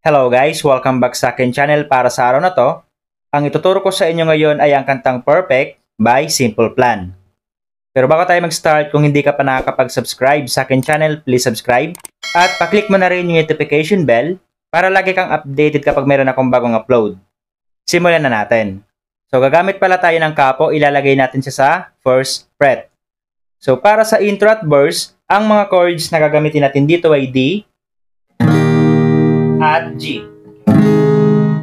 Hello guys! Welcome back sa akin channel. Para sa araw na to, ang ituturo ko sa inyo ngayon ay ang kantang Perfect by Simple Plan. Pero bago tayo mag-start, kung hindi ka pa nakakapag-subscribe sa akin channel, please subscribe at paklik mo na rin yung notification bell para lagi kang updated kapag meron akong bagong upload. Simulan na natin. So gagamit pala tayo ng kapo, ilalagay natin siya sa first fret. So para sa intro at verse, ang mga chords na gagamitin natin dito ay D at G.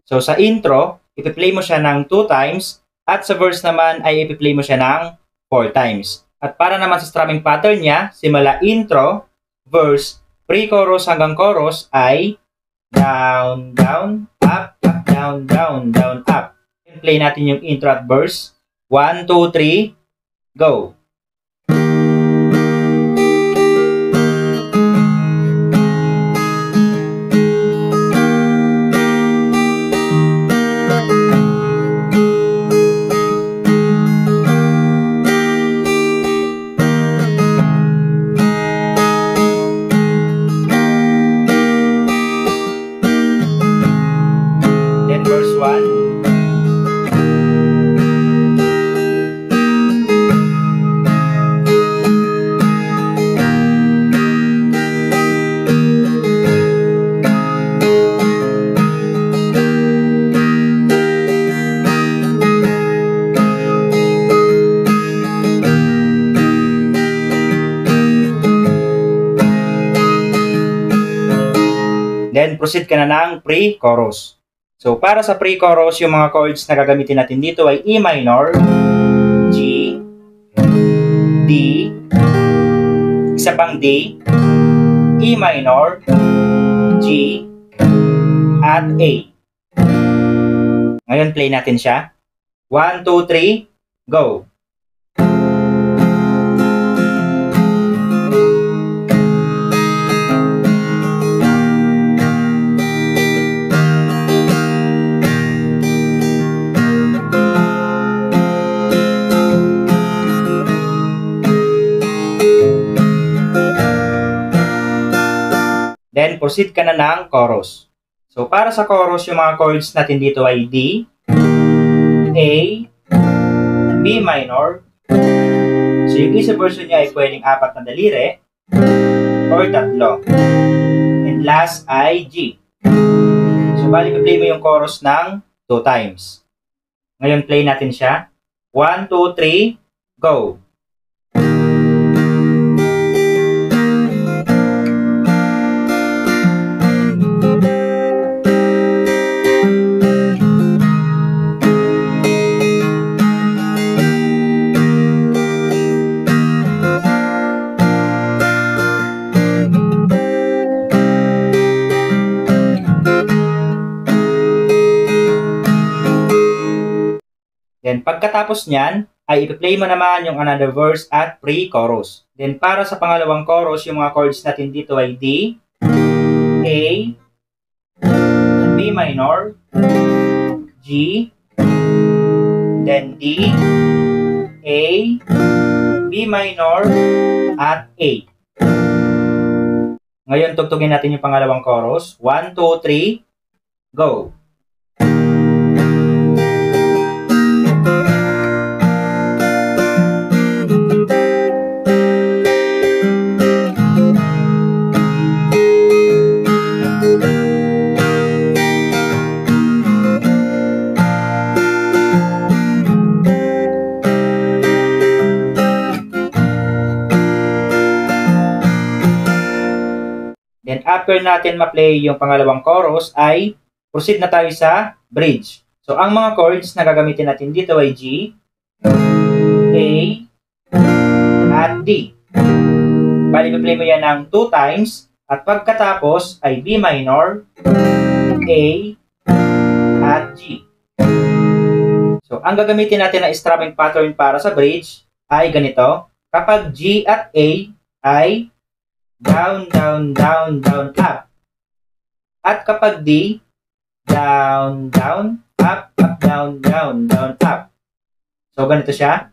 So sa intro, ipi-play mo siya ng 2 times at sa verse naman ay ipi-play mo siya ng 4 times. At para naman sa strumming pattern niya, simula intro, verse, pre-chorus hanggang chorus ay down, down, up, up, down, down, down, up. Play natin yung intro at verse. 1, 2, 3, go! Verse 1. Then proceed ka na ng pre-chorus. So, para sa pre-chorus, yung mga chords na gagamitin natin dito ay E minor, G, D, isa pang D, E minor, G, at A. Ngayon, play natin siya. 1, 2, 3, go! Then, proceed ka na ng chorus. So, para sa chorus, yung mga chords natin dito ay D, A, B minor. So, yung isa version niya ay pwedeng 4 na daliri or 3. And last ay G. So, bali play mo yung chorus ng 2 times. Ngayon, play natin siya. 1, 2, 3, go! Then, pagkatapos niyan, ay i-play mo naman yung another verse at pre-chorus. Then, para sa pangalawang chorus, yung mga chords natin dito ay D, A, B minor, G, then D, A, B minor, at A. Ngayon, tugtugin natin yung pangalawang chorus. 1, 2, 3, go! Then, after natin ma-play yung pangalawang chorus, ay proceed na tayo sa bridge. So, ang mga chords na gagamitin natin dito ay G, A, at D. Bali, play mo yan ng 2 times. At pagkatapos ay B minor, A, at G. So, ang gagamitin natin na strumming pattern para sa bridge ay ganito. Kapag G at A ay down, down, down, down, up. At kapag D, down, down, up, up, down, down, down, up. So, ganito siya.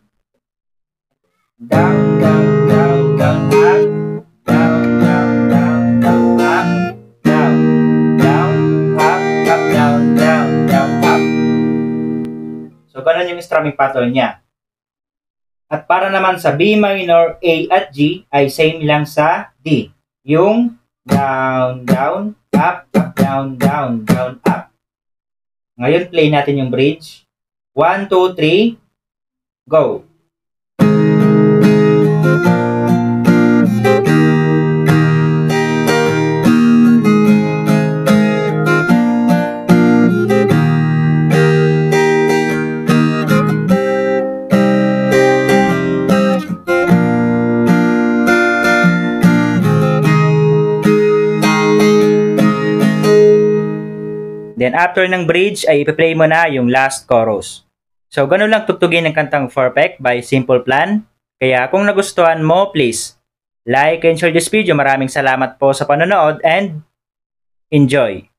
Down, down, down, down, up. Down, down, down, down, up. Down, down, up. Ganon yung strumming pattern niya. At para naman sa B minor, A at G ay same lang sa D. Yung down, down, up, up, down, down, down, up. Ngayon, play natin yung bridge. 1, 2, 3, go! Then after ng bridge ay ipi-play mo na yung last chorus. So ganun lang tugtugin ng kantang Perfect by Simple Plan. Kaya kung nagustuhan mo, please like and share this video. Maraming salamat po sa panonood and enjoy!